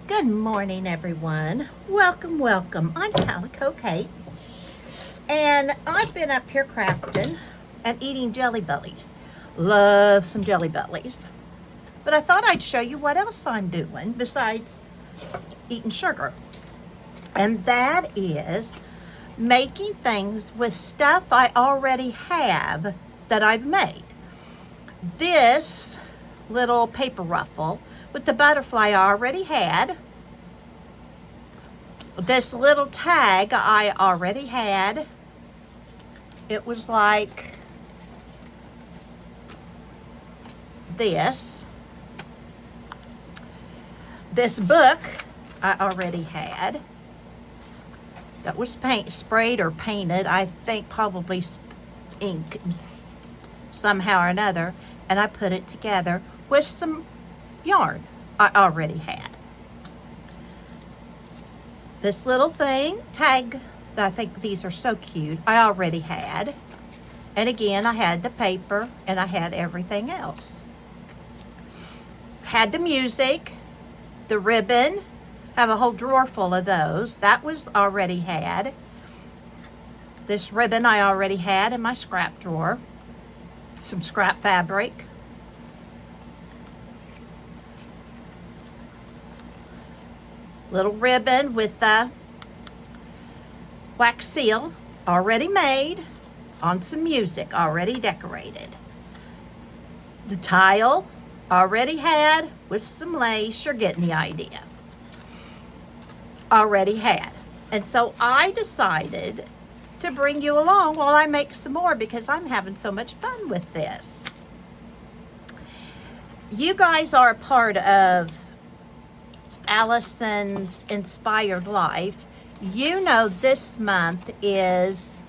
Good morning, everyone. Welcome, welcome. I'm Calico Kate, and I've been up here crafting and eating Jelly Bellies. Love some Jelly Bellies. But I thought I'd show you what else I'm doing besides eating sugar. And that is making things with stuff I already have that I've made. This little paper ruffle with the butterfly I already had. This little tag I already had. It was like this. This book I already had. That was sprayed or painted. I think probably ink somehow or another. And I put it together with some yarn I already had. This little thing, tag, I think these are so cute, I already had. And again, I had the paper and I had everything else. Had the music, the ribbon, I have a whole drawer full of those. That was already had. This ribbon I already had in my scrap drawer. Some scrap fabric. Little ribbon with the wax seal already made on some music already decorated. The tile already had with some lace. You're getting the idea. Already had. And so I decided to bring you along while I make some more because I'm having so much fun with this. You guys are a part of Allison's Inspired Life. You know this month is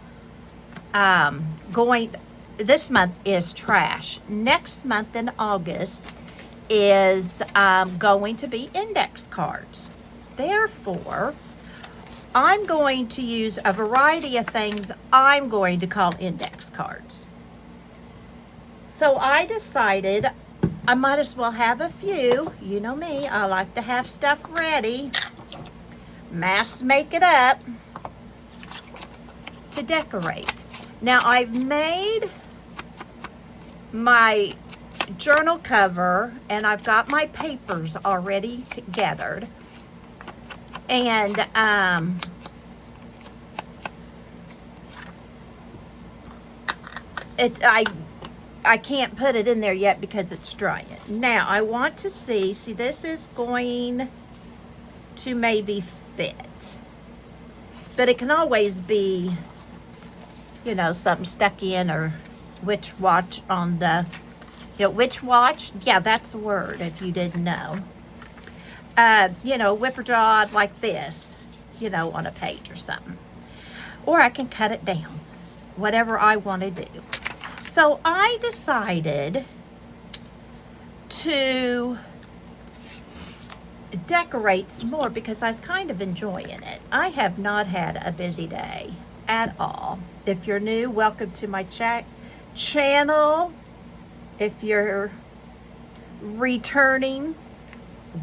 this month is trash. Next month in August is going to be index cards. Therefore, I'm going to use a variety of things I'm going to call index cards. So I decided I might as well have a few. You know me, I like to have stuff ready. Mass make it up to decorate. Now I've made my journal cover and I've got my papers already gathered. And I can't put it in there yet because it's drying. Now I want to see this is going to maybe fit. But it can always be, you know, something stuck in or witch watch on the, witch watch? Yeah, that's the word if you didn't know. Whipper jawed like this, on a page or something. Or I can cut it down, whatever I want to do. So I decided to decorate some more because I was kind of enjoying it. I have not had a busy day at all. If you're new, welcome to my channel. If you're returning,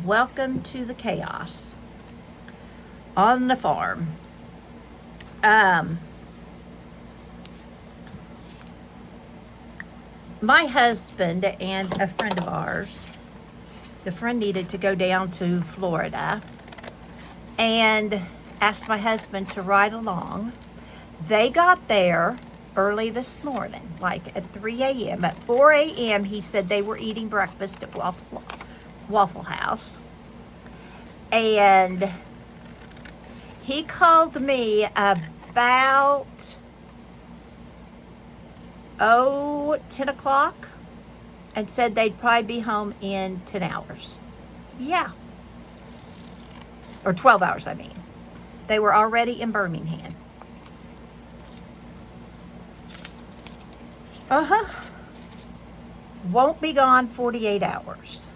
welcome to the chaos on the farm. My husband and a friend of ours, the friend needed to go down to Florida and asked my husband to ride along. They got there early this morning, like at 3 a.m. At 4 a.m. he said they were eating breakfast at Waffle House. And he called me about 10 o'clock and said they'd probably be home in 10 hours. Yeah. Or 12 hours, I mean. They were already in Birmingham. Won't be gone 48 hours.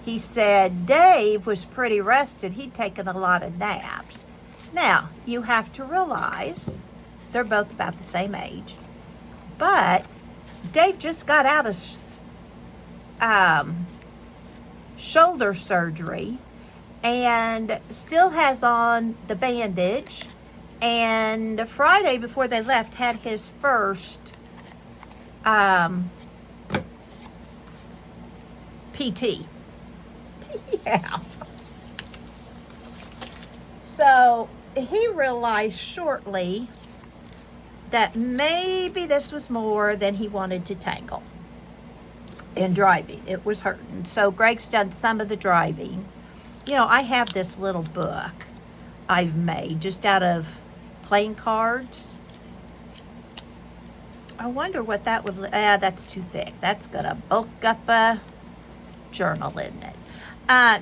He said Dave was pretty rested. He'd taken a lot of naps. Now, you have to realize they're both about the same age. But Dave just got out of shoulder surgery and still has on the bandage. And Friday, before they left, had his first PT. Yeah. So he realized shortly that maybe this was more than he wanted to tangle in driving. It was hurting. So Greg's done some of the driving. You know, I have this little book I've made just out of playing cards. I wonder what that would, that's too thick. That's gonna bulk up a journal, isn't it?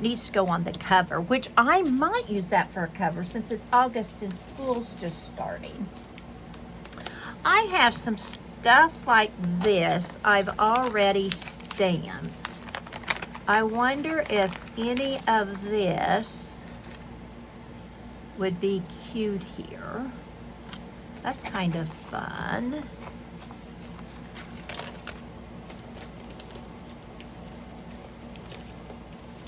Needs to go on the cover, which I might use that for a cover since it's August and school's just starting. I have some stuff like this I've already stamped. I wonder if any of this would be cute here. That's kind of fun.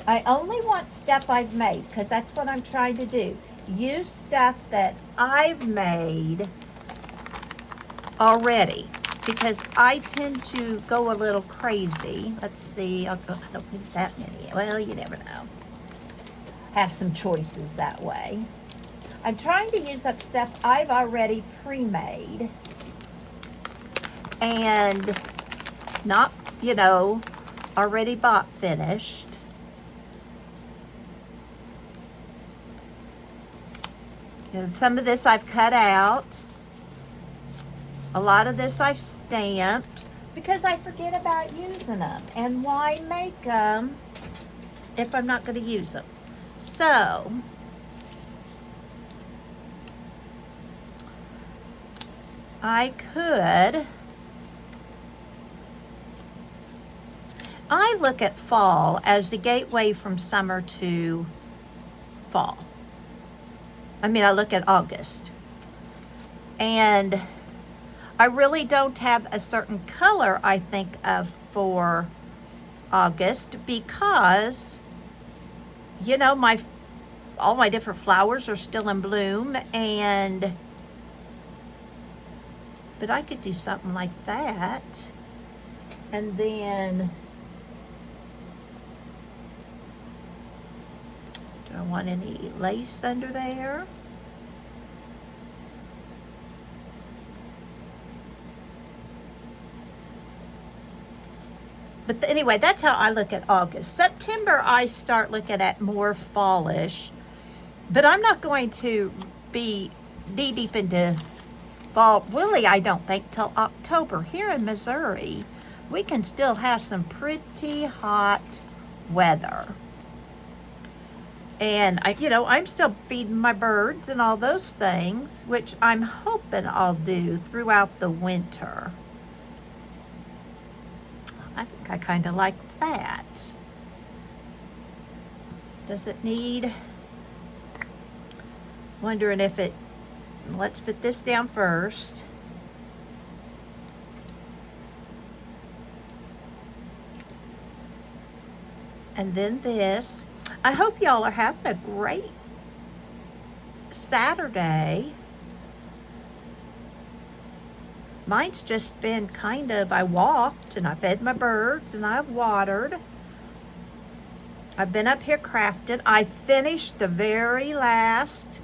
I only want stuff I've made because that's what I'm trying to do. Use stuff that I've made already because I tend to go a little crazy. Let's see, I don't need that many. Well, you never know. Have some choices that way. I'm trying to use up stuff I've already pre-made and not, you know, already bought finished. And some of this I've cut out. A lot of this I've stamped because I forget about using them. And why make them if I'm not going to use them? So, I look at fall as the gateway from summer to fall. I look at August. And I really don't have a certain color I think of for August because, you know, all my different flowers are still in bloom, but I could do something like that. And then, do I want any lace under there? But anyway, that's how I look at August. September, I start looking at more fallish. But I'm not going to be knee-deep into fall, really, I don't think, till October. Here in Missouri, we can still have some pretty hot weather. And, I'm still feeding my birds and all those things, which I'm hoping I'll do throughout the winter. I think I kind of like that. Does it need, wondering if it, let's put this down first. And then this. I hope y'all are having a great Saturday. Mine's just been kind of, I walked and I fed my birds and I've watered. I've been up here crafting. I finished the very last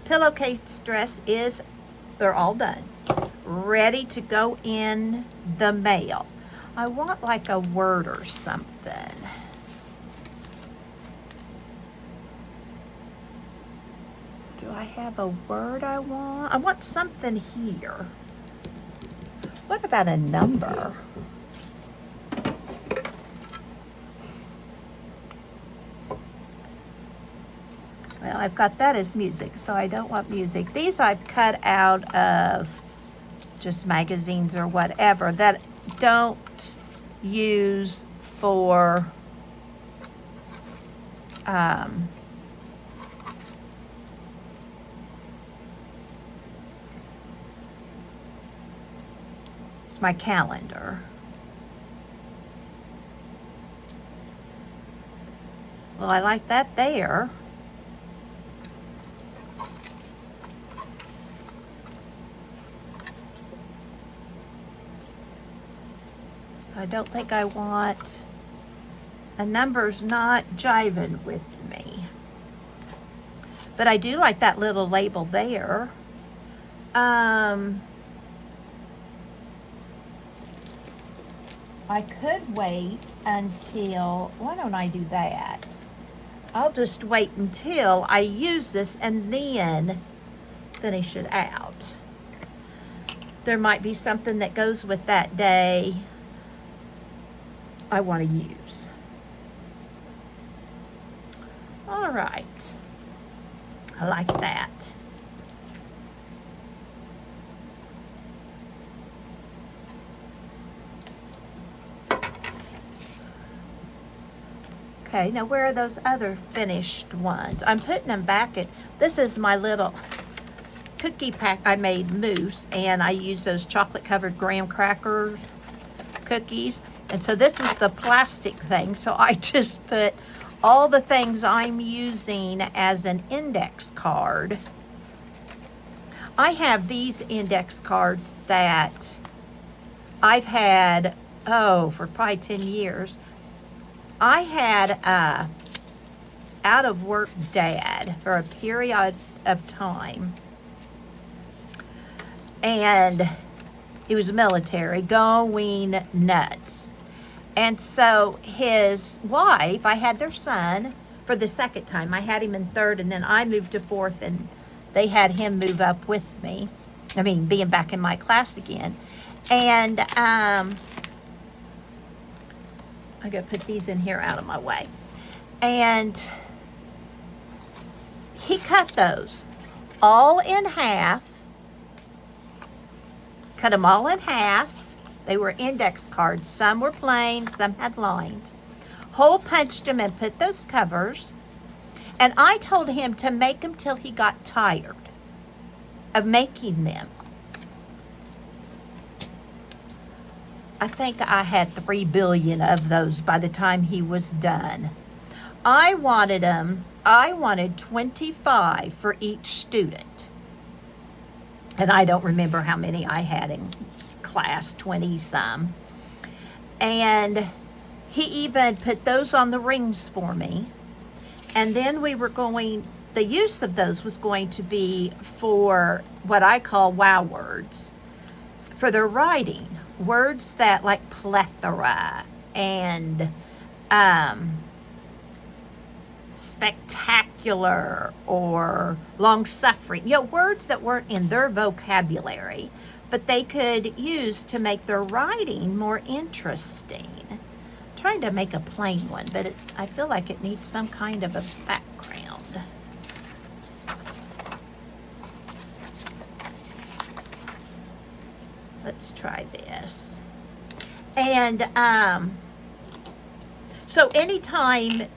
pillowcase dress they're all done. Ready to go in the mail. I want like a word or something. Do I have a word I want? I want something here. What about a number? Well, I've got that as music, so I don't want music. These I've cut out of just magazines or whatever that don't use for my calendar. Well, I like that there. I don't think I want a number's not jiving with me. But I do like that little label there. I could wait until, why don't I do that? I'll just wait until I use this and then finish it out. There might be something that goes with that day I want to use. All right. I like that. Okay, now where are those other finished ones? I'm putting them back in. This is my little cookie pack I made mousse, and I use those chocolate covered graham crackers cookies. And so this was the plastic thing, so I just put all the things I'm using as an index card. I have these index cards that I've had, for probably 10 years. I had a out of work dad for a period of time, and he was military, going nuts. And so his wife, I had their son for the second time. I had him in third, and then I moved to fourth, and they had him move up with me. I mean, being back in my class again. And I gotta put these in here out of my way. And he cut those all in half, cut them all in half. They were index cards. Some were plain, some had lines. Hole punched them and put those covers. And I told him to make them till he got tired of making them. I think I had 3 billion of those by the time he was done. I wanted 25 for each student. And I don't remember how many I had in class, 20 some. And he even put those on the rings for me. And then the use of those was going to be for what I call wow words, for their writing. Words that like plethora and spectacular or long-suffering, words that weren't in their vocabulary, but they could use to make their writing more interesting. I'm trying to make a plain one, but I feel like it needs some kind of a background. Let's try this. And so anytime,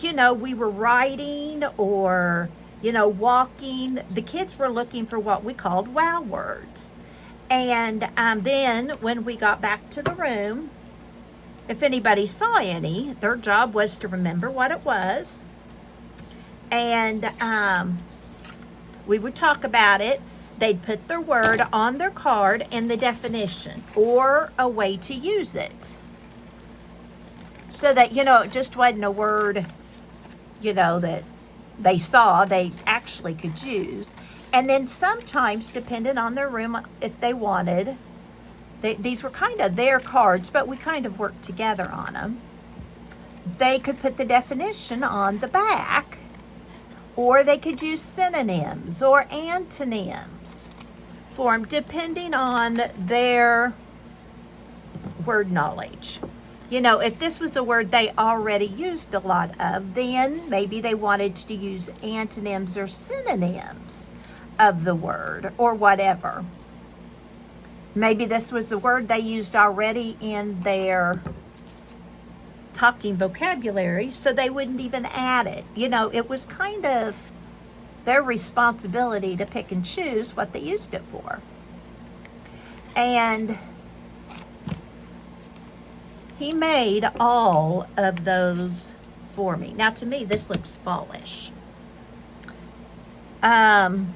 we were riding or, walking, the kids were looking for what we called wow words. And then when we got back to the room, if anybody saw any, their job was to remember what it was. And we would talk about it. They'd put their word on their card and the definition or a way to use it. So that, it just wasn't a word, that they saw, they actually could use. And then sometimes, depending on their room, if they wanted, these were kind of their cards, but we kind of worked together on them. They could put the definition on the back. Or they could use synonyms or antonyms for them, depending on their word knowledge. If this was a word they already used a lot of, then maybe they wanted to use antonyms or synonyms of the word or whatever. Maybe this was a word they used already in their talking vocabulary, so they wouldn't even add it. It was kind of their responsibility to pick and choose what they used it for. And he made all of those for me. Now, to me, this looks fallish. And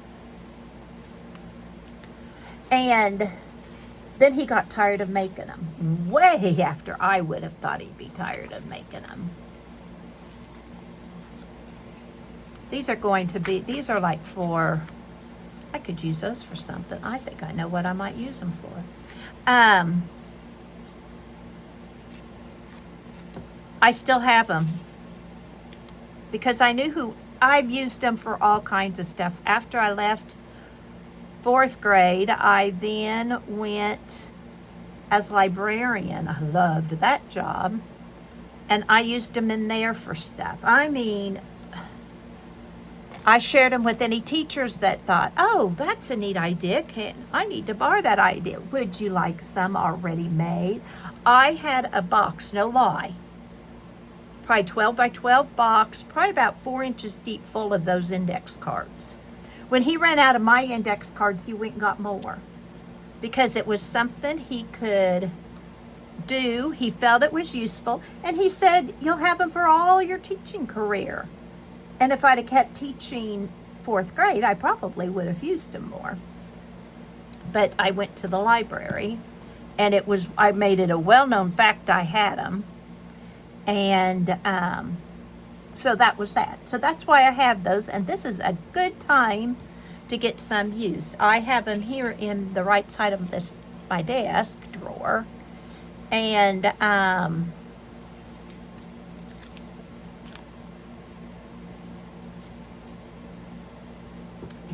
Then he got tired of making them. Way after I would have thought he'd be tired of making them. These are going to be, these are like for, I could use those for something. I think I know what I might use them for. I still have them because I knew who, I've used them for all kinds of stuff. After I left 4th grade, I then went as librarian. I loved that job. And I used them in there for stuff. I mean, I shared them with any teachers that thought, oh, that's a neat idea. I need to borrow that idea. Would you like some already made? I had a box, no lie. Probably 12 by 12 box, probably about 4 inches deep, full of those index cards. When he ran out of my index cards, he went and got more. Because it was something he could do. He felt it was useful. And he said, you'll have them for all your teaching career. And if I'd have kept teaching 4th grade, I probably would have used them more. But I went to the library, and I made it a well-known fact I had them. And so that was that. So that's why I have those, and this is a good time to get some used. I have them here in the right side of my desk drawer. And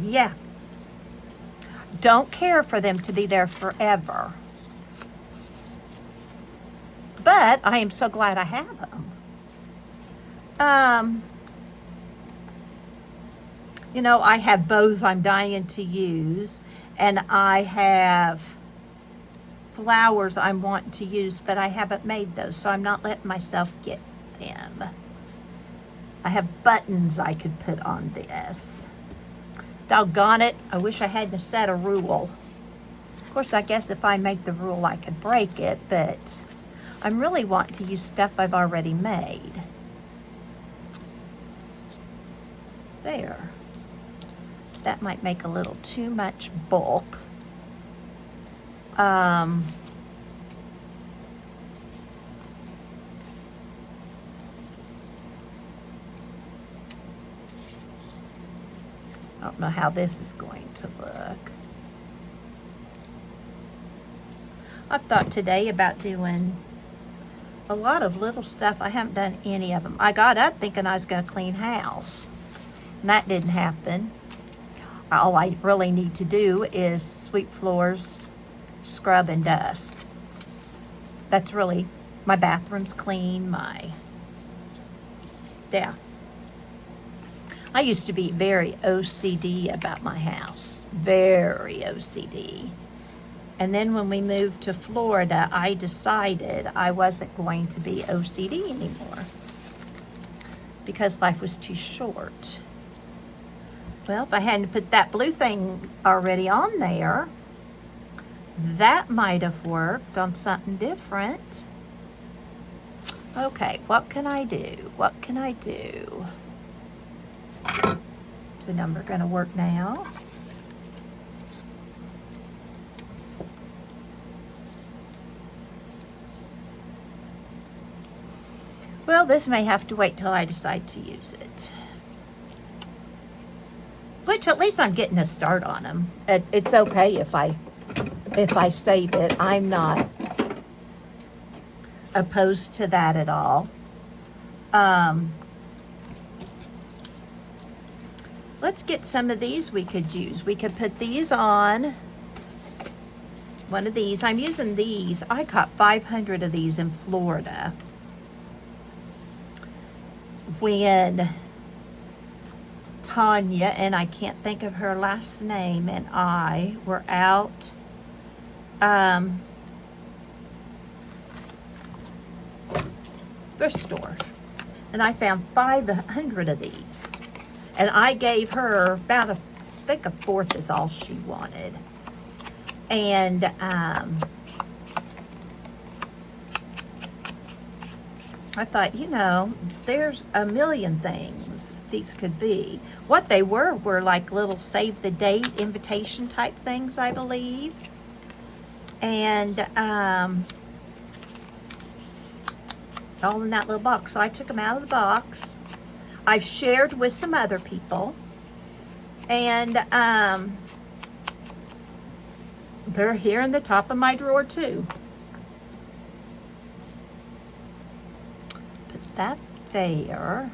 yeah, don't care for them to be there forever, but I am so glad I have them. You know, I have bows I'm dying to use, and I have flowers I'm wanting to use, but I haven't made those, so I'm not letting myself get them. I have buttons I could put on this. Doggone it, I wish I hadn't set a rule. Of course, I guess if I make the rule, I could break it, but I'm really wanting to use stuff I've already made. There. That might make a little too much bulk. I don't know how this is going to look. I've thought today about doing a lot of little stuff. I haven't done any of them. I got up thinking I was going to clean house, and that didn't happen. All I really need to do is sweep floors, scrub, and dust. That's really, my bathroom's clean, yeah. I used to be very OCD about my house, very OCD. And then when we moved to Florida, I decided I wasn't going to be OCD anymore because life was too short. Well, if I hadn't put that blue thing already on there, that might have worked on something different. Okay, what can I do? What can I do? The number going to work now. Well, this may have to wait till I decide to use it. Which at least I'm getting a start on them. It's okay if I save it. I'm not opposed to that at all. Let's get some of these we could use. We could put these on one of these. I'm using these. I caught 500 of these in Florida when Tanya, and I can't think of her last name, and I were out thrift store, and I found 500 of these, and I gave her about I think a fourth is all she wanted. And I thought, you know, there's a million things these could be. What they were like little save the date invitation type things, I believe. And all in that little box. So I took them out of the box. I've shared with some other people. And they're here in the top of my drawer too. Put that there.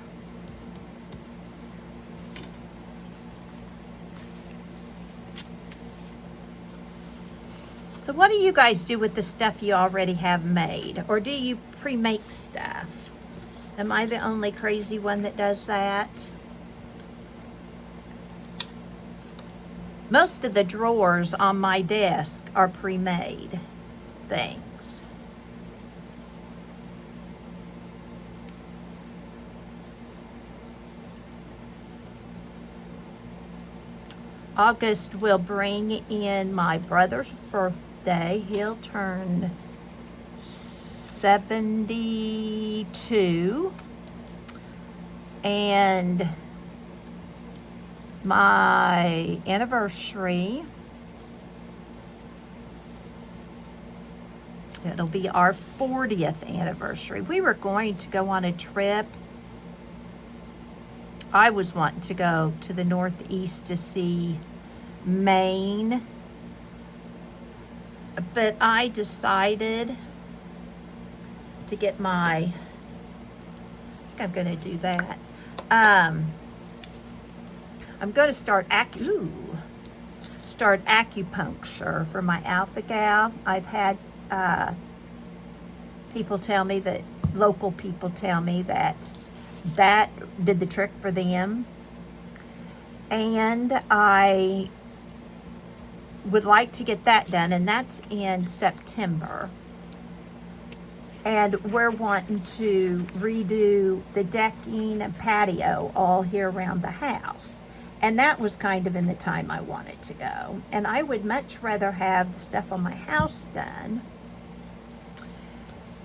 So what do you guys do with the stuff you already have made? Or do you pre-make stuff? Am I the only crazy one that does that? Most of the drawers on my desk are pre-made things. August will bring in my brother's birthday. He'll turn 72. And my anniversary, it'll be our 40th anniversary. We were going to go on a trip. I was wanting to go to the Northeast to see Maine, but I decided to get my, I think I'm going to do that. I'm going to start acupuncture for my alpha gal. I've had people tell me that, local people tell me that did the trick for them. And I would like to get that done, and that's in September. And we're wanting to redo the decking and patio all here around the house. And that was kind of in the time I wanted to go. And I would much rather have the stuff on my house done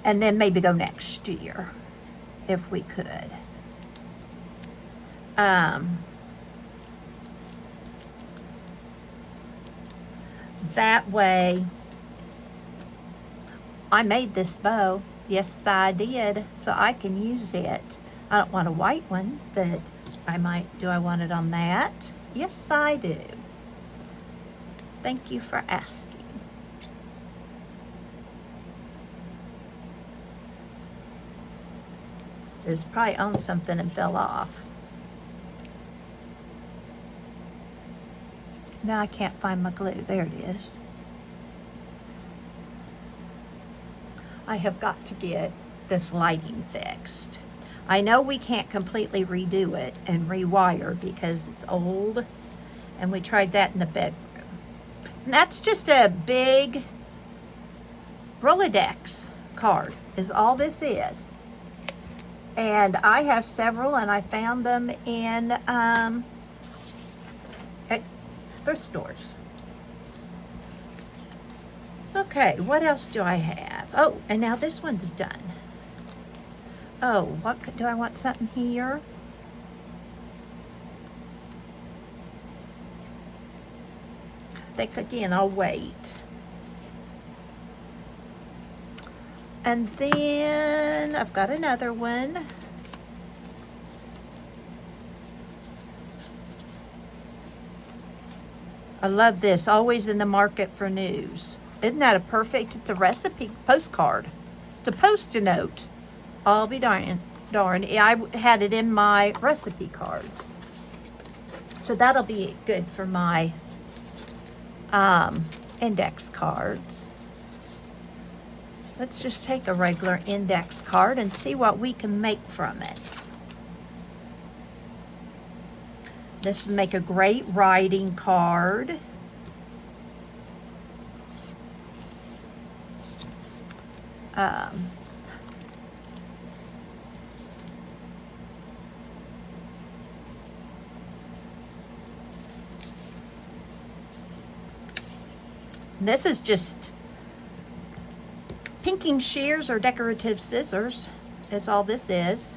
and then maybe go next year if we could. That way, I made this bow. Yes, I did. So I can use it. I don't want a white one, but I might. Do I want it on that? Yes, I do. Thank you for asking. It was probably on something and fell off. Now I can't find my glue. There it is. I have got to get this lighting fixed. I know we can't completely redo it and rewire because it's old, and we tried that in the bedroom. And that's just a big Rolodex card is all this is. And I have several, and I found them in at thrift stores. Okay, what else do I have? Oh, and now this one's done. Oh, what do I want something here? I think again, I'll wait. And then I've got another one. I love this, always in the market for news. Isn't that a perfect, it's a recipe postcard. It's a Post-it note. I'll be darned. I had it in my recipe cards. So that'll be good for my index cards. Let's just take a regular index card and see what we can make from it. This would make a great writing card. This is just pinking shears or decorative scissors is all this is.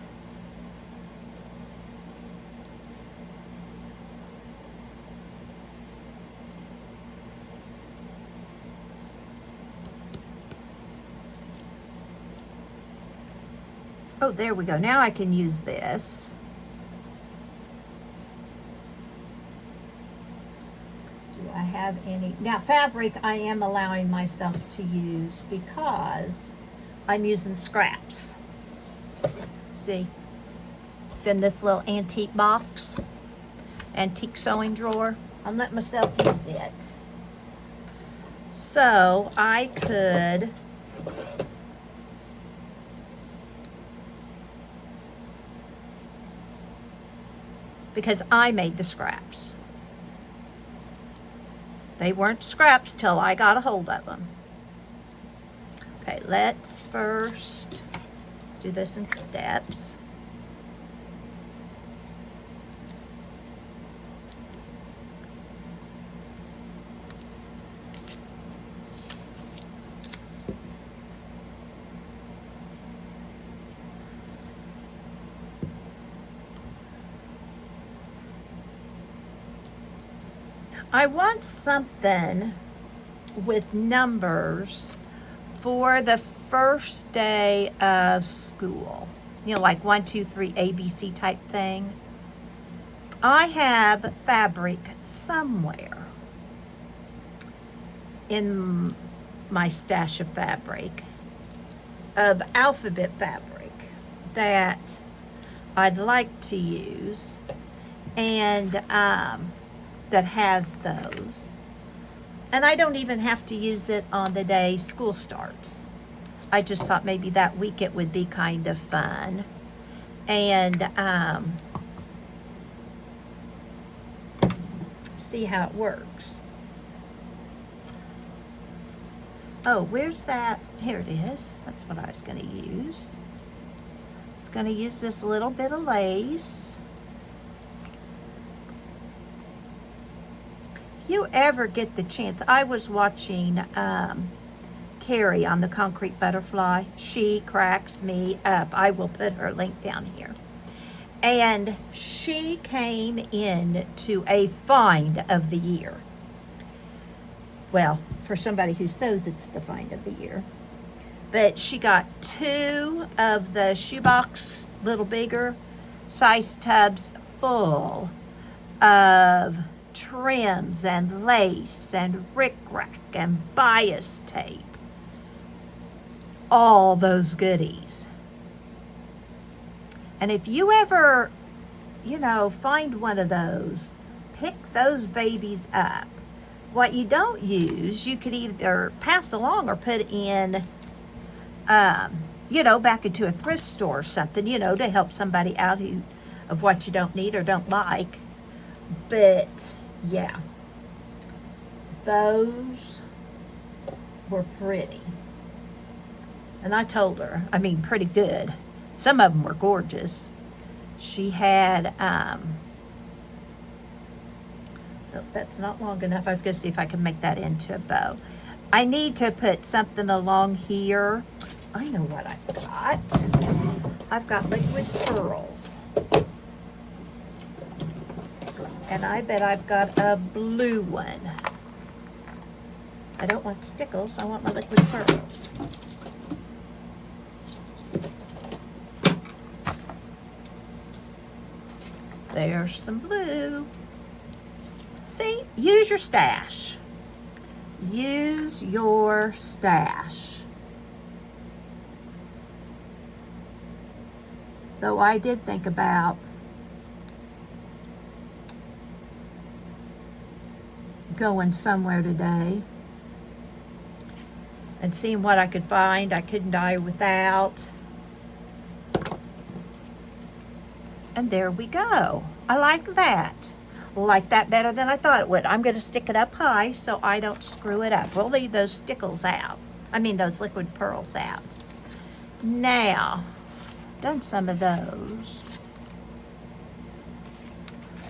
Oh, there we go. Now I can use this. Do I have any? Now, fabric I am allowing myself to use because I'm using scraps. See? Then this little antique box, antique sewing drawer, I'm letting myself use it. So I could because I made the scraps. They weren't scraps till I got a hold of them. Okay, let's do this in steps. I want something with numbers for the first day of school. You know, like 1, 2, 3, ABC type thing. I have fabric somewhere in my stash of fabric, of alphabet fabric, that I'd like to use, and that has those. And I don't even have to use it on the day school starts. I just thought maybe that week it would be kind of fun. And see how it works. Oh, where's that? Here it is. That's what I was going to use. I was going to use this little bit of lace. If you ever get the chance, I was watching Carrie on the Concrete Butterfly. She cracks me up. I will put her link down here. And she came in to a find of the year. Well, for somebody who sews, it's the find of the year. But she got 2 of the shoebox, little bigger, size tubs full of trims and lace and rickrack and bias tape. All those goodies. And if you ever, you know, find one of those, pick those babies up. What you don't use, you could either pass along or put in, you know, back into a thrift store or something, you know, to help somebody out of what you don't need or don't like. But, yeah, those were pretty. And I told her, I mean, pretty good. Some of them were gorgeous. She had, oh, that's not long enough. I was going to see if I can make that into a bow. I need to put something along here. I know what I've got. I've got liquid pearls. And I bet I've got a blue one. I don't want stickles. I want my liquid pearls. There's some blue. See, use your stash. Use your stash. Though I did think about going somewhere today and seeing what I could find. I couldn't die without. And there we go. I like that. Like that better than I thought it would. I'm going to stick it up high so I don't screw it up. We'll leave those stickles out. I mean those liquid pearls out. Now, done some of those.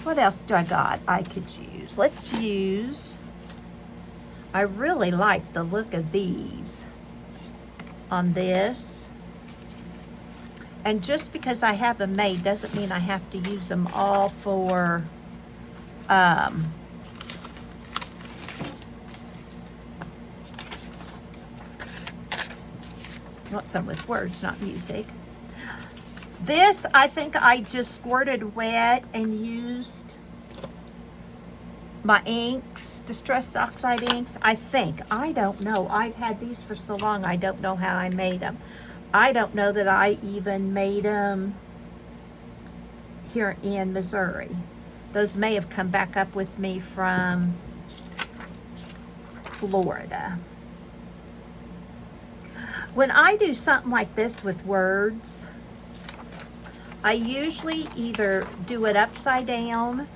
What else do I got I could use? Let's use, I really like the look of these on this. And just because I have them made doesn't mean I have to use them all for want fun with words, not music. This, I think I just squirted wet and used my inks, Distressed Oxide inks. I think. I don't know. I've had these for so long, I don't know how I made them. I don't know that I even made them here in Missouri. Those may have come back up with me from Florida. When I do something like this with words, I usually either do it upside down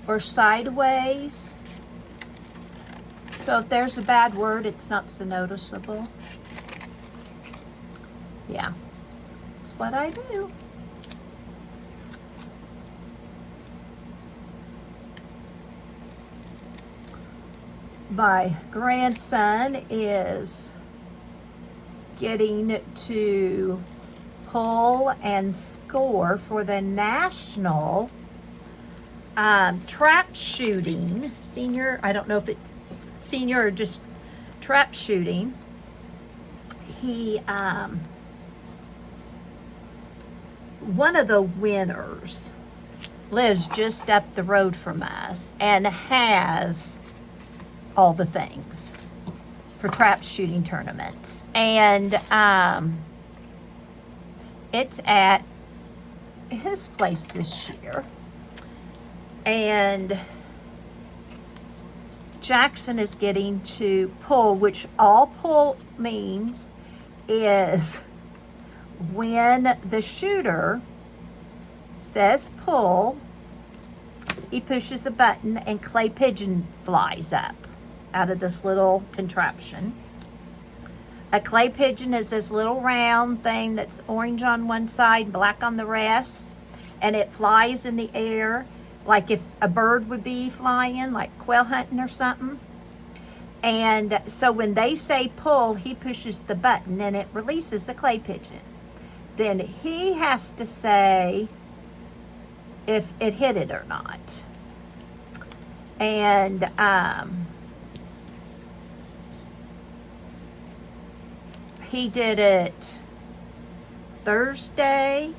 or sideways. So if there's a bad word, it's not so noticeable. Yeah, that's what I do. My grandson is getting to pull and score for the national trap shooting senior. I don't know if it's senior or just trap shooting. He one of the winners lives just up the road from us and has all the things for trap shooting tournaments. And it's at his place this year. And Jackson is getting to pull, which all pull means is when the shooter says pull, he pushes a button and clay pigeon flies up out of this little contraption. A clay pigeon is this little round thing that's orange on one side, black on the rest, and it flies in the air like if a bird would be flying, like quail hunting or something. And so when they say pull, he pushes the button and it releases the clay pigeon. Then he has to say if it hit it or not. And he did it Thursday,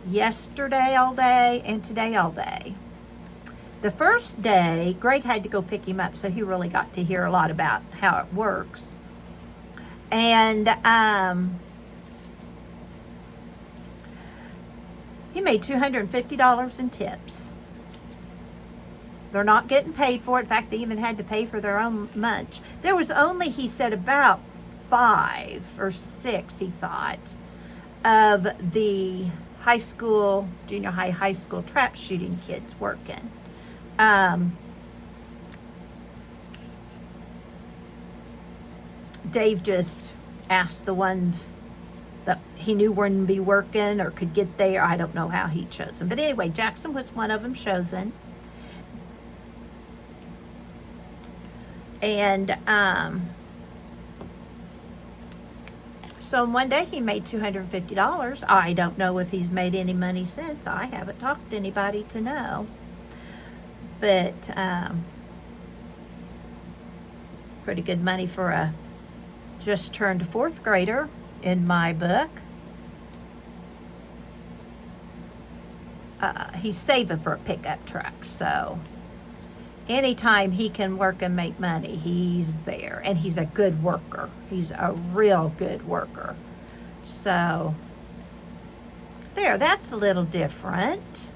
yesterday all day, and today all day. The first day, Greg had to go pick him up, so he really got to hear a lot about how it works. And he made $250 in tips. They're not getting paid for it. In fact, they even had to pay for their own lunch. There was only, he said, about 5 or 6, he thought, of the high school, junior high school trap shooting kids working. Dave just asked the ones that he knew wouldn't be working or could get there. I don't know how he chose them. But anyway, Jackson was one of them chosen. And so one day he made $250. I don't know if he's made any money since. I haven't talked to anybody to know. But pretty good money for a just turned 4th grader in my book. He's saving for a pickup truck, so anytime he can work and make money, he's there. And he's a good worker. He's a real good worker. So there, that's a little different.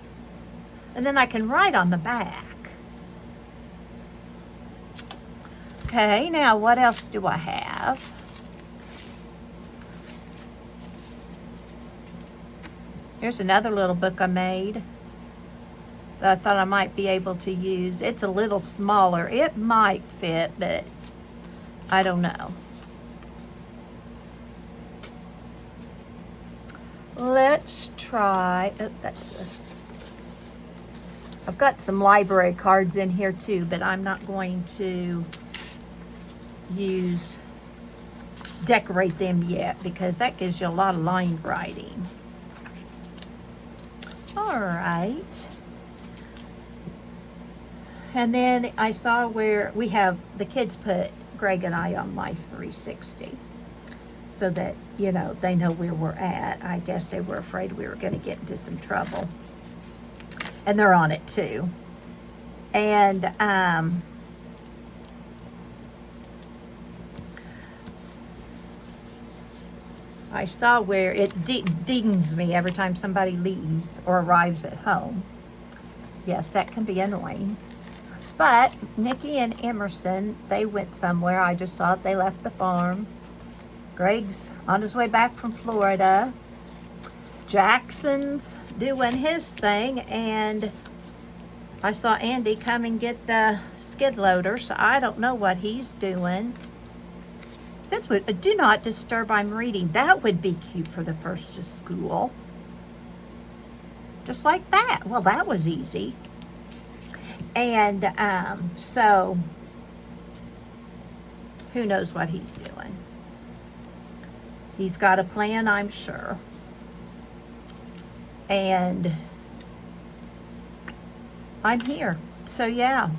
And then I can write on the back. Okay, now what else do I have? Here's another little book I made that I thought I might be able to use. It's a little smaller. It might fit, but I don't know. Let's try, oh, I've got some library cards in here too, but I'm not going to decorate them yet because that gives you a lot of line writing. All right. And then I saw where we have, the kids put Greg and I on Life 360. so that, you know, they know where we're at. I guess they were afraid we were going to get into some trouble. And they're on it too. And I saw where it dings me every time somebody leaves or arrives at home. Yes, that can be annoying. But Nikki and Emerson, they went somewhere. I just saw it. They left the farm. Greg's on his way back from Florida. Jackson's doing his thing. And I saw Andy come and get the skid loader. So I don't know what he's doing. This would, do not disturb, I'm reading. That would be cute for the first of school. Just like that. Well, that was easy. And so, who knows what he's doing. He's got a plan, I'm sure. And I'm here. So yeah,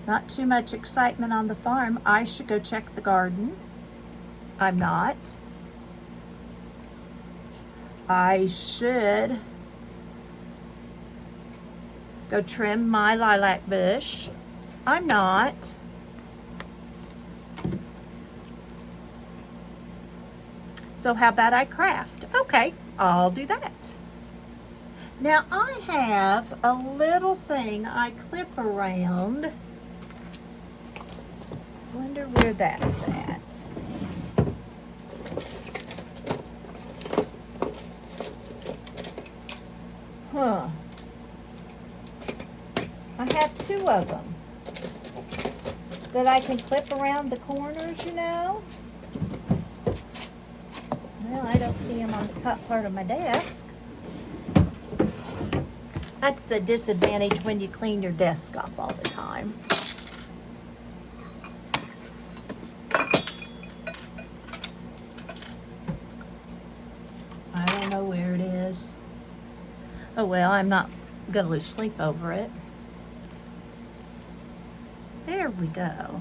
not too much excitement on the farm. I should go check the garden. I'm not. I should go trim my lilac bush. I'm not. So how about I craft? Okay, I'll do that. Now I have a little thing I clip around. Wonder where that's at. Huh. I have two of them that I can clip around the corners, you know. Well, I don't see them on the top part of my desk. That's the disadvantage when you clean your desk up all the time. I don't know where it is. Oh well, I'm not gonna lose sleep over it. There we go.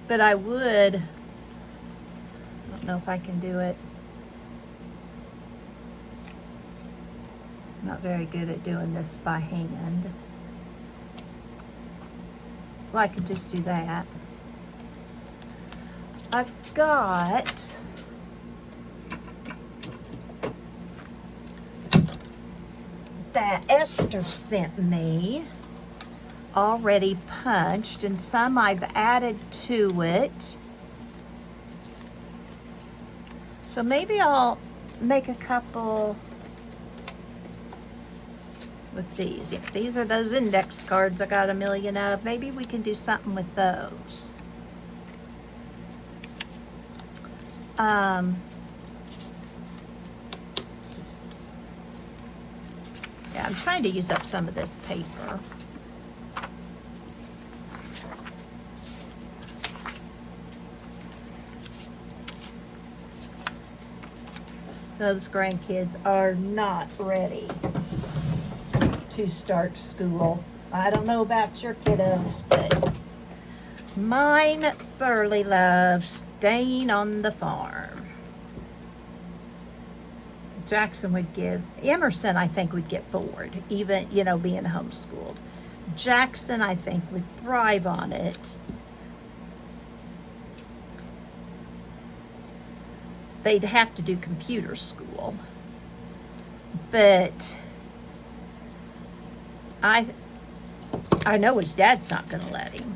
But I would, I don't know if I can do it. I'm not very good at doing this by hand. Well, I could just do that. I've got that Esther sent me already punched, and some I've added to it. So maybe I'll make a couple with these. Yeah, these are those index cards I got a million of. Maybe we can do something with those. Yeah, I'm trying to use up some of this paper. Those grandkids are not ready to start school. I don't know about your kiddos, but mine thoroughly love staying on the farm. Jackson would give, Emerson I think would get bored, even, you know, being homeschooled. Jackson I think would thrive on it. They'd have to do computer school. But I know his dad's not going to let him.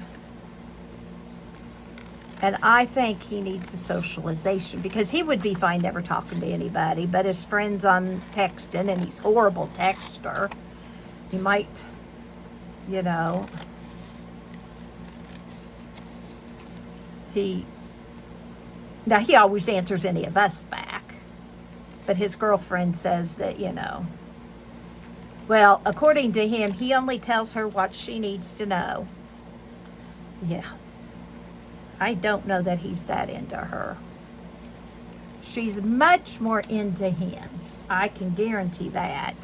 And I think he needs a socialization, because he would be fine never talking to anybody, but his friends on texting, and he's a horrible texter. He might, you know, now he always answers any of us back, but his girlfriend says that, you know, well, according to him, he only tells her what she needs to know. Yeah. I don't know that he's that into her. She's much more into him. I can guarantee that.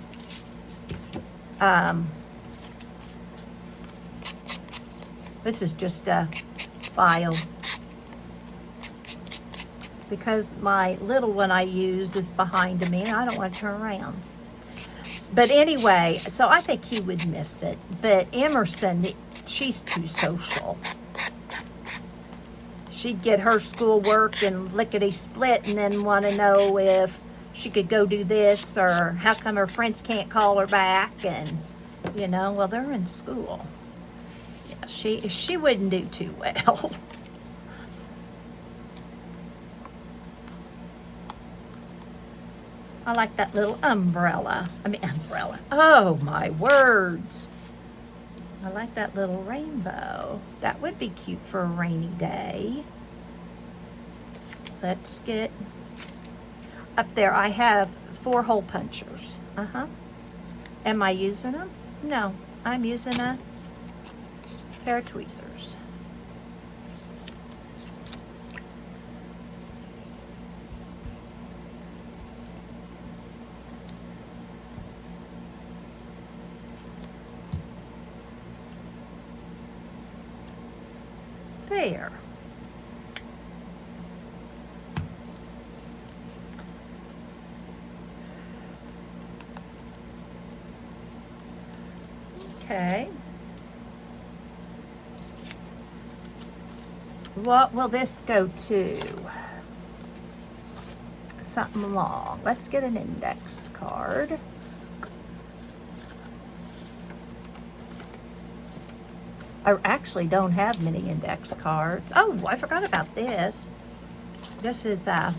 This is just a file. because my little one I use is behind me and I don't want to turn around. But anyway, so I think he would miss it. But Emerson, she's too social. She'd get her schoolwork and lickety-split and then want to know if she could go do this or how come her friends can't call her back. And, you know, well, they're in school. Yeah, she wouldn't do too well. I like that little umbrella. Oh, my words. I like that little rainbow. That would be cute for a rainy day. Let's get up there. I have 4 hole punchers. Am I using them? No, I'm using a pair of tweezers. There. Okay. What will this go to? Something long. Let's get an index card. I actually don't have many index cards. Oh, I forgot about this. This is a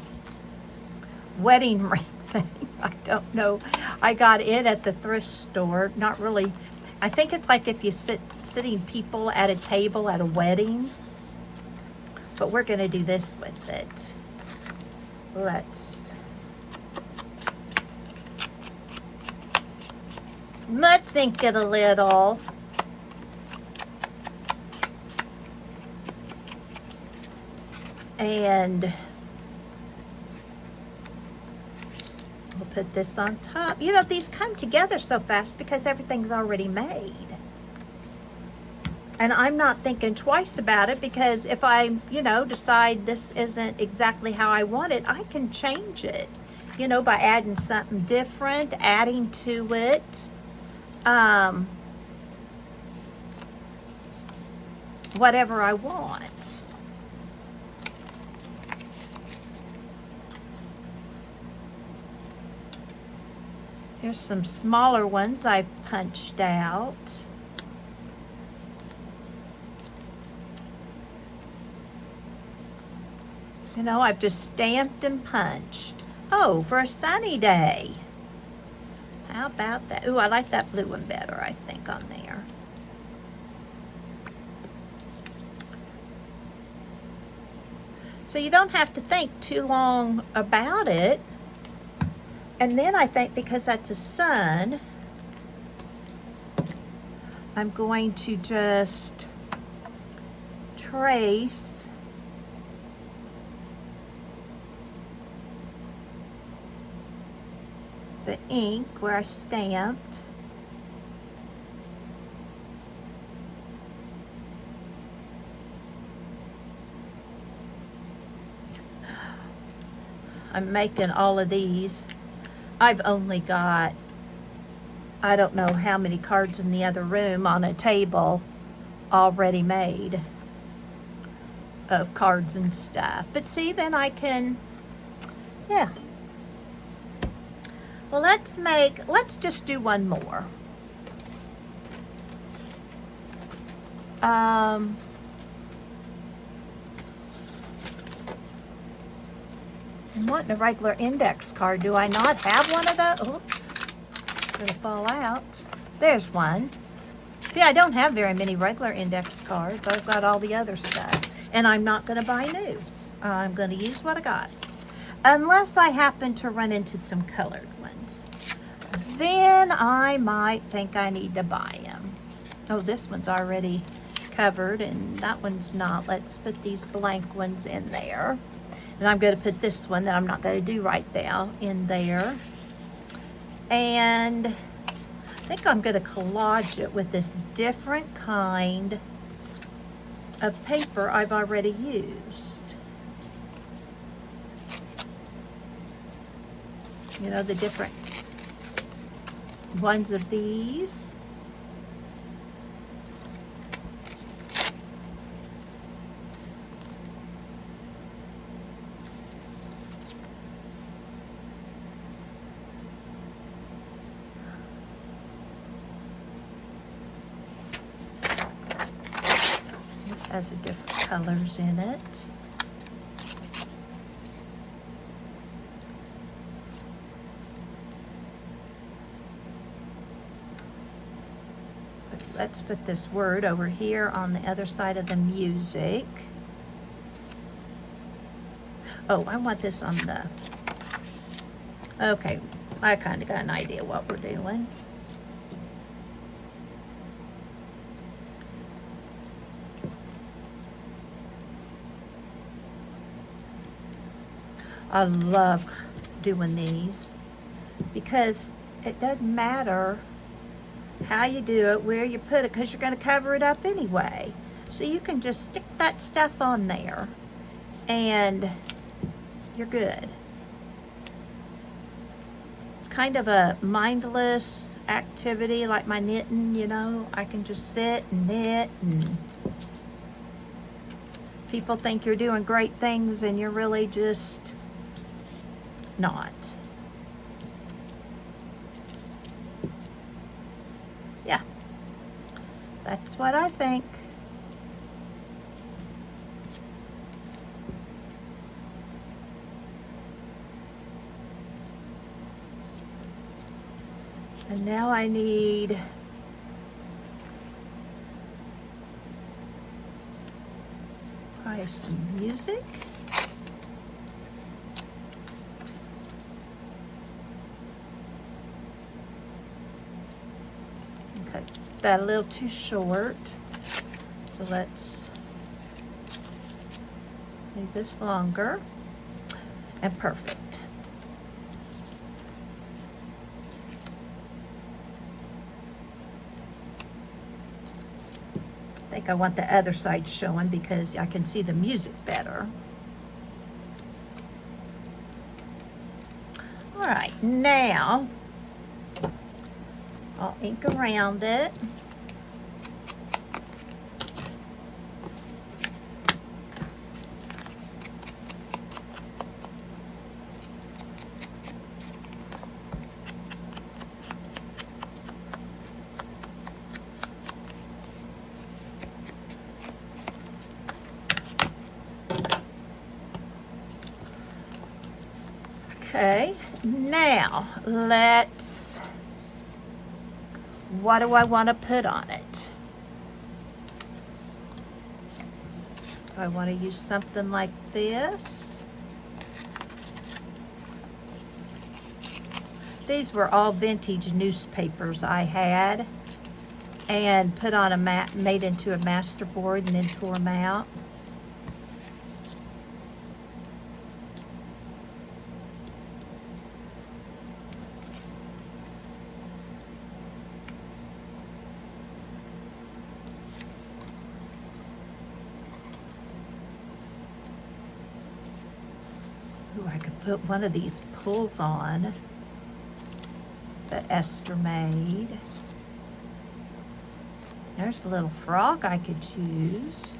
wedding ring thing. I don't know. I got it at the thrift store. Not really. I think it's like if you sitting people at a table at a wedding. But we're going to do this with it. Let's ink it a little. And we'll put this on top. You know, these come together so fast because everything's already made. And I'm not thinking twice about it because if I, you know, decide this isn't exactly how I want it, I can change it, you know, by adding something different, adding to it. Whatever I want. Here's some smaller ones I've punched out. You know, I've just stamped and punched. Oh, for a sunny day. How about that? Ooh, I like that blue one better, I think, on there. So you don't have to think too long about it. And then I think because that's a sun, I'm going to just trace the ink where I stamped. I'm making all of these. I've only got, I don't know how many cards in the other room on a table already made of cards and stuff. But see, then I can, yeah. Well, let's just do one more. I'm wanting a regular index card. Do I not have one of those? Oops, gonna fall out. There's one. See, I don't have very many regular index cards. I've got all the other stuff. And I'm not gonna buy new. I'm gonna use what I got. Unless I happen to run into some colored ones. Then I might think I need to buy them. Oh, this one's already covered and that one's not. Let's put these blank ones in there. And I'm going to put this one that I'm not going to do right now in there. And I think I'm going to collage it with this different kind of paper I've already used. You know, the different ones of these. This has a different colors in it. Let's put this word over here on the other side of the music. Oh, I want this on the... Okay, I kind of got an idea what we're doing. I love doing these because it doesn't matter how you do it, where you put it, because you're going to cover it up anyway. So you can just stick that stuff on there and you're good. It's kind of a mindless activity like my knitting, you know. I can just sit and knit, and people think you're doing great things and you're really just not. Yeah, that's what I think. And now I need probably some music. Cut that a little too short, so let's make this longer and perfect. I think I want the other side showing because I can see the music better. All right, now I'll ink around it. Okay, now what do I want to put on it? Do I want to use something like this? These were all vintage newspapers I had and put on a mat, made into a master board and then tore them out. Ooh, I could put one of these pulls on that Esther made. There's a little frog I could use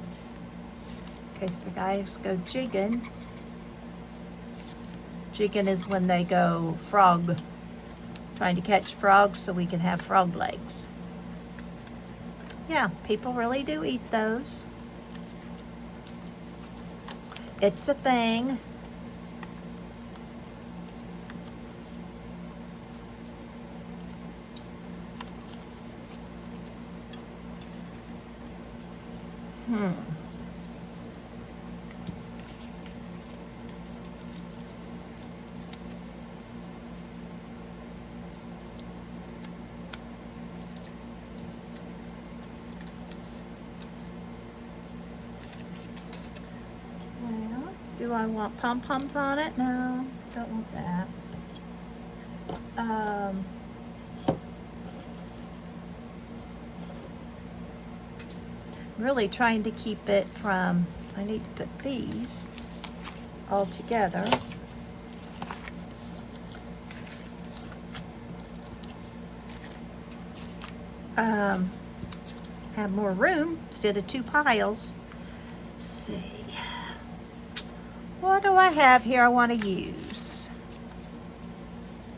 in case the guys go jigging. Jigging is when they go frog, trying to catch frogs so we can have frog legs. Yeah, people really do eat those. It's a thing. Well, do I want pom-poms on it? No, don't want that. Really trying to keep it from, I need to put these all together. have more room instead of two piles. Let's see. What do I have here I want to use?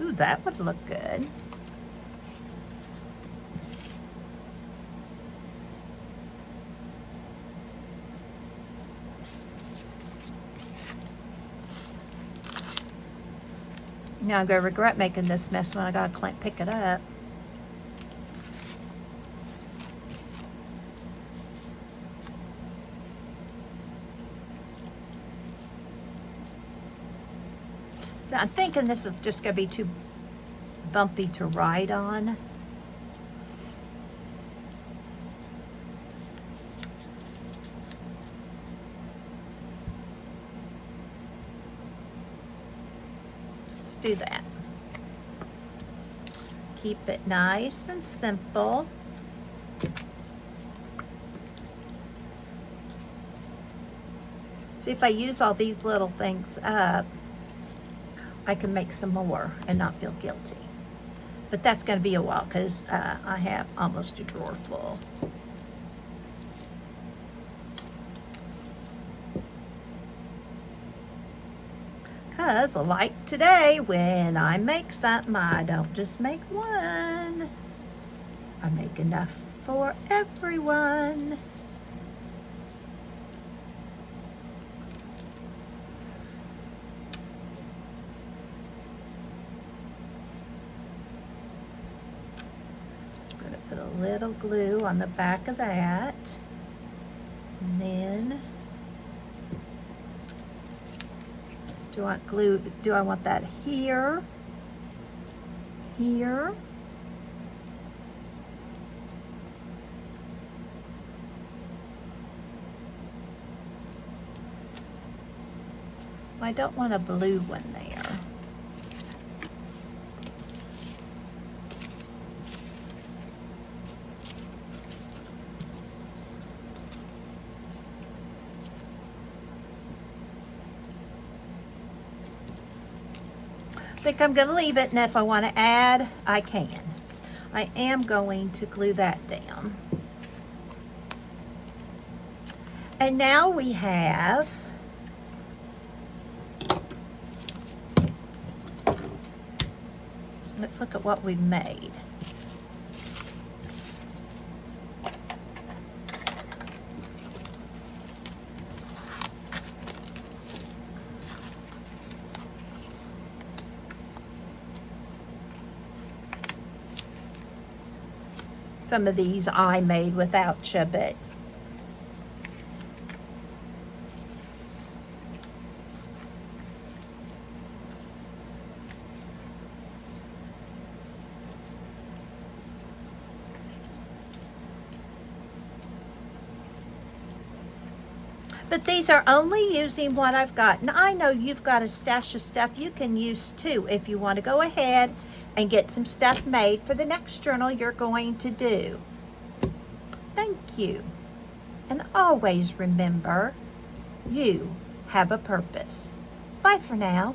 Ooh, that would look good. Now I'm going to regret making this mess when I got to pick it up. So I'm thinking this is just going to be too bumpy to ride on. Let's do that. Keep it nice and simple. See, if I use all these little things up, I can make some more and not feel guilty. But that's going to be a while because I have almost a drawer full. Because like today, when I make something, I don't just make one. I make enough for everyone. Put a little glue on the back of that, and then do I want glue? Do I want that here? Here? I don't want a blue one there. I think I'm going to leave it, and if I want to add, I can. I am going to glue that down. And now we have let's look at what we've made. Some of these I made without you, but these are only using what I've got. Now, I know you've got a stash of stuff you can use too if you want to go ahead and get some stuff made for the next journal you're going to do. Thank you. And always remember, you have a purpose. Bye for now.